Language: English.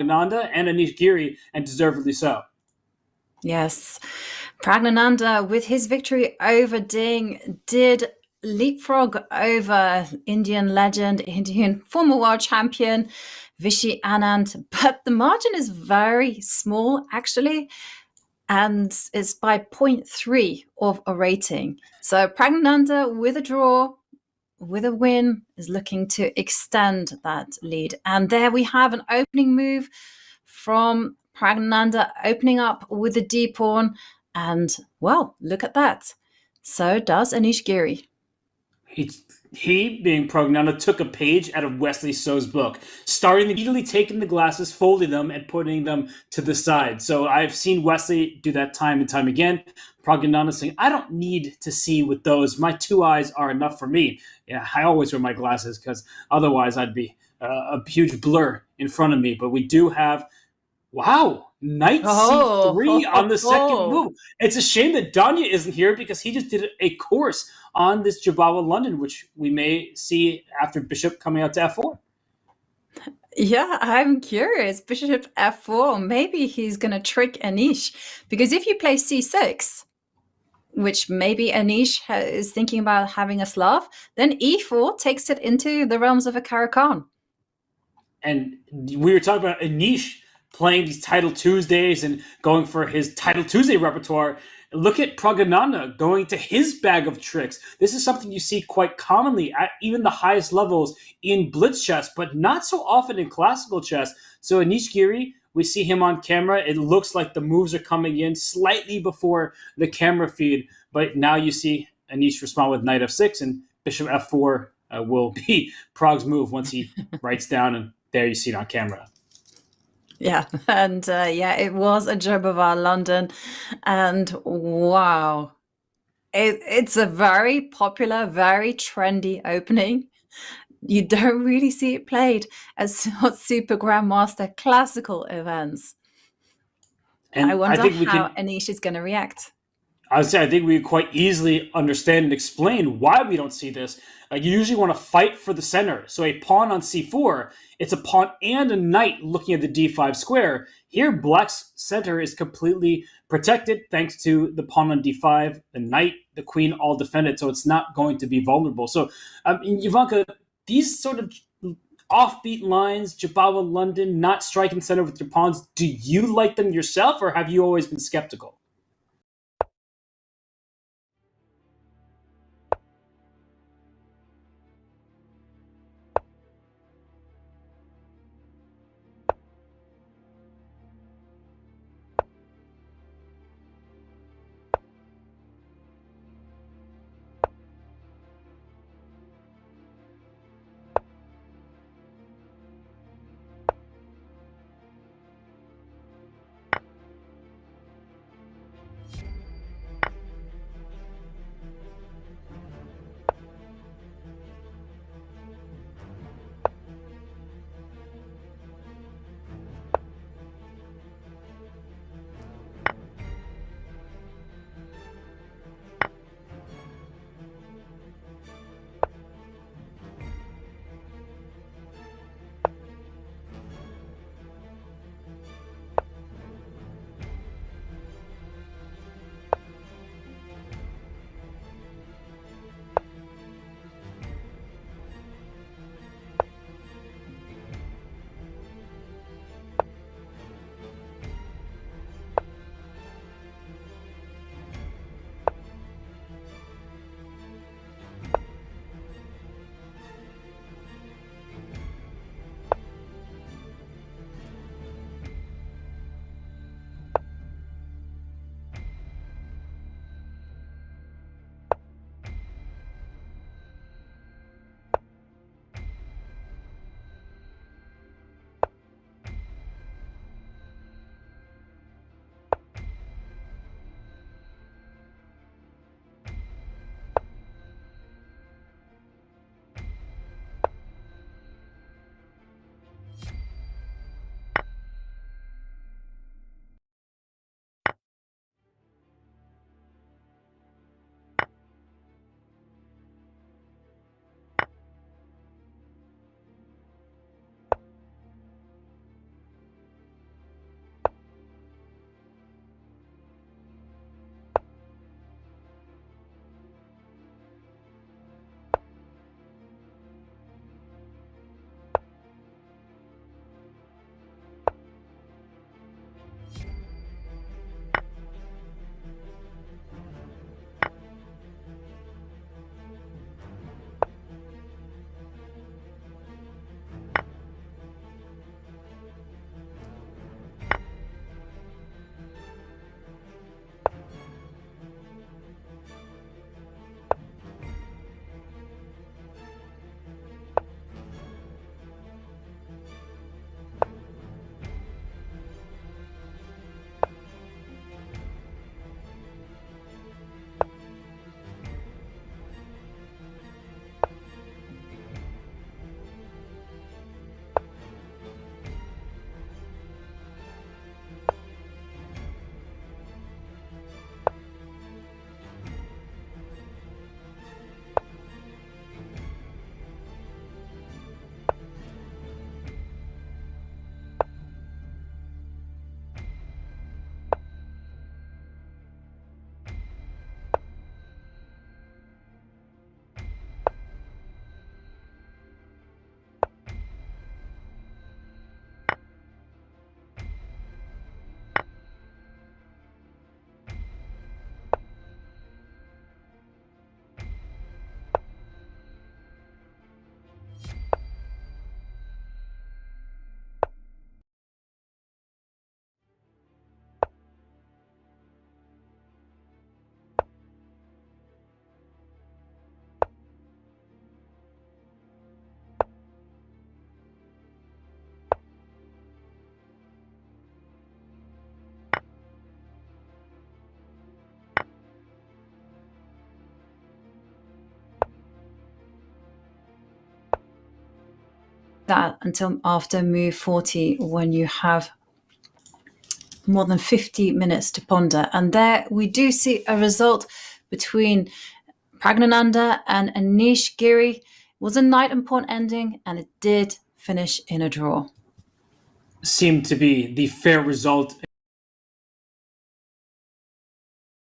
Praggnanandhaa and Anish Giri, and deservedly so. Yes. Praggnanandhaa, with his victory over Ding, did leapfrog over Indian legend, Indian former world champion Vishy Anand, but the margin is very small, actually, and it's by 0.3 of a rating. So Praggnanandhaa, with a draw, with a win, is looking to extend that lead. And there we have an opening move from Praggnanandhaa, opening up with a D pawn. And, well, look at that. So does Anish Giri. He, being Praggnanandhaa, took a page out of Wesley So's book, starting immediately taking the glasses, folding them, and putting them to the side. So I've seen Wesley do that time and time again. Praggnanandhaa saying, I don't need to see with those. My two eyes are enough for me. Yeah, I always wear my glasses because otherwise I'd be a huge blur in front of me. But we do have, wow, Knight C3 on the second move. It's a shame that Danya isn't here because he just did a course on this Jabawa London, which we may see after Bishop coming out to F4. Yeah, I'm curious. Bishop F4, maybe he's going to trick Anish. Because if you play C6, which maybe Anish is thinking about having a Slav, then E4 takes it into the realms of a Caro-Kann. And we were talking about Anish playing these Title Tuesdays and going for his Title Tuesday repertoire. Look at Praggnanandhaa going to his bag of tricks. This is something you see quite commonly at even the highest levels in blitz chess, but not so often in classical chess. So Anish Giri, we see him on camera. It looks like the moves are coming in slightly before the camera feed, but now you see Anish respond with Knight F6, and Bishop F4 will be Prag's move once he writes down, and there you see it on camera. Yeah, and it was a Jabawa London, and wow, it's a very popular, very trendy opening. You don't really see it played at Super Grandmaster classical events. And I wonder how Anish is going to react. I would say I think we quite easily understand and explain why we don't see this. You usually want to fight for the center. So a pawn on c4, it's a pawn and a knight looking at the d5 square. Here, black's center is completely protected thanks to the pawn on d5, the knight, the queen, all defended. So it's not going to be vulnerable. So, Ivanka, these sort of offbeat lines, Jabawa London, not striking center with your pawns, do you like them yourself, or have you always been skeptical? that until after move 40, when you have more than 50 minutes to ponder. And there we do see a result between Praggnanandhaa and Anish Giri. It was a knight and pawn ending, and it did finish in a draw. Seemed to be the fair result.